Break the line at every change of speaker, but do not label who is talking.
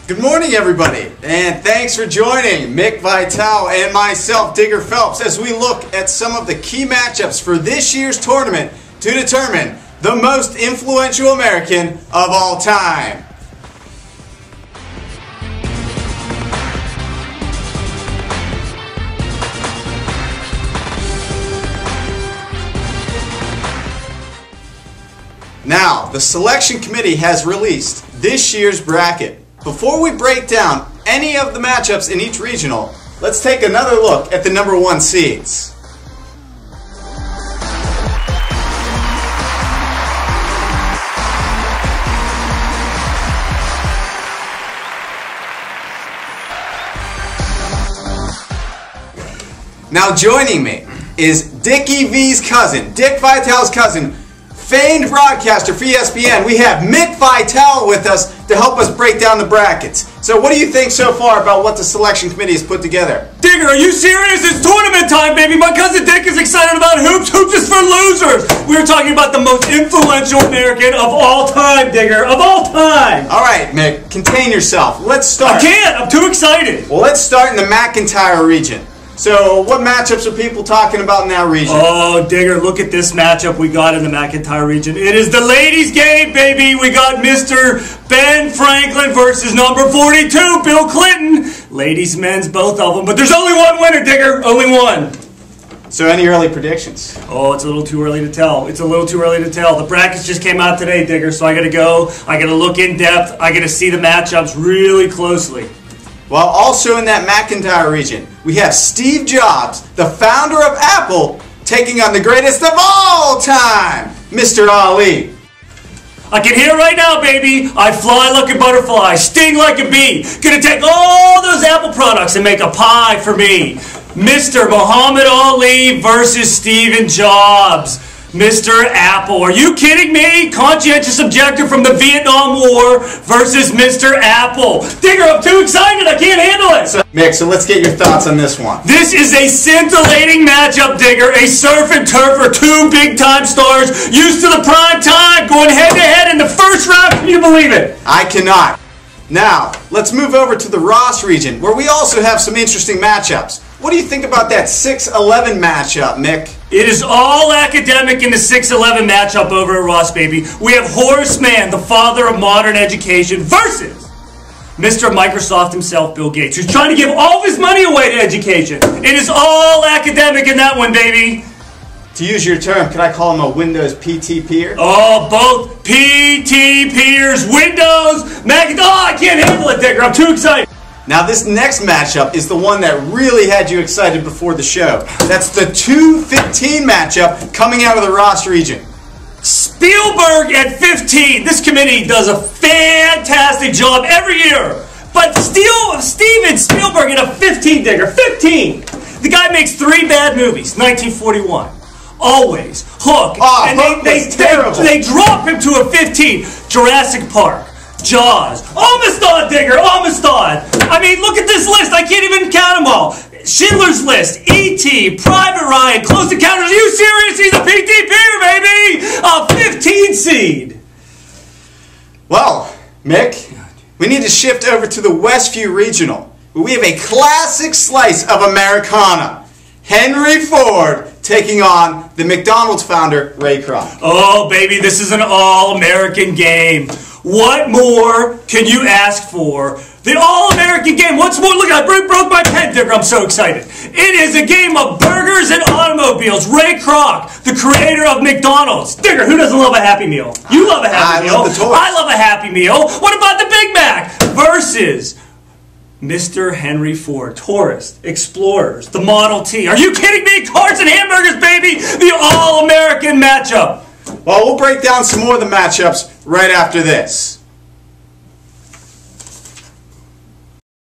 Good morning, everybody, and thanks for joining Mick Vitale and myself, Digger Phelps, as we look at some of the key matchups for this year's tournament to determine the most influential American of all time. Now, the selection committee has released this year's bracket. Before we break down any of the matchups in each regional, let's take another look at the number 1 seeds. Now joining me is Dickie V's cousin, Dick Vitale's cousin, famed broadcaster for ESPN. We have Mick Vitale with us to help us break down the brackets. So what do you think so far about what the selection committee has put together?
Digger, are you serious? It's tournament time, baby. My cousin Dick is excited about hoops. Hoops is for losers. We were talking about the most influential American of all time, Digger. Of all time.
All right, Mick, contain yourself. Let's start.
I can't. I'm too excited.
Well, let's start in the McIntyre region. So, what matchups are people talking about in that region?
Oh, Digger, look at this matchup we got in the McIntyre region. It is the ladies' game, baby. We got Mr. Ben Franklin versus number 42, Bill Clinton. Ladies, men's, both of them. But there's only one winner, Digger. Only one.
So, any early predictions?
Oh, it's a little too early to tell. It's a little too early to tell. The brackets just came out today, Digger, so I got to go. I got to look in depth. I got to see the matchups really closely.
Well, also in that McIntyre region, we have Steve Jobs, the founder of Apple, taking on the greatest of all time, Mr. Ali.
I can hear right now, baby. I fly like a butterfly, sting like a bee. Gonna take all those Apple products and make a pie for me. Mr. Muhammad Ali versus Steve Jobs. Mr. Apple. Are you kidding me? Conscientious objector from the Vietnam War versus Mr. Apple. Digger, I'm too excited. I can't handle it.
Mick, so let's get your thoughts on this one.
This is a scintillating matchup, Digger. A surf and turf, two big-time stars used to the prime time, going head-to-head in the first round. Can you believe it?
I cannot. Now, let's move over to the Ross region, where we also have some interesting matchups. What do you think about that 6-11 matchup, Mick?
It is all academic in the 6-11 matchup over at Ross, baby. We have Horace Mann, the father of modern education, versus Mr. Microsoft himself, Bill Gates, who's trying to give all of his money away to education. It is all academic in that one, baby.
To use your term, can I call him a Windows PT peer?
Oh, both PT peers, Windows, Mac. Oh, I can't handle it, Digger. I'm too excited.
Now, this next matchup is the one that really had you excited before the show. That's the 2-15 matchup coming out of the Ross region.
Spielberg at 15. This committee does a fantastic job every year. But Steven Spielberg at a 15, Digger. 15. The guy makes 3 bad movies. 1941. Always. Hook. And
Hook
they drop him to a 15. Jurassic Park. Jaws. Amistad, Digger. Amistad. I mean, look at this list. I can't even count them all. Schindler's List. E.T. Private Ryan. Close Encounters. Are you serious? He's a PT peer, baby. A 15 seed.
Well, Mick, we need to shift over to the Westview Regional, where we have a classic slice of Americana. Henry Ford taking on the McDonald's founder, Ray Kroc.
Oh, baby, this is an all-American game. What more can you ask for? The all-American game. What's more? Look, I broke my pen, Digger. I'm so excited. It is a game of burgers and automobiles. Ray Kroc, the creator of McDonald's. Digger, who doesn't love a Happy Meal? You love a Happy Meal.
I love the toys.
I love a Happy Meal. What about the Big Mac? Versus Mr. Henry Ford, tourist, explorers, the Model T. Are you kidding me? Cars and hamburgers, baby. The all-American matchup.
Well, we'll break down some more of the matchups right after this.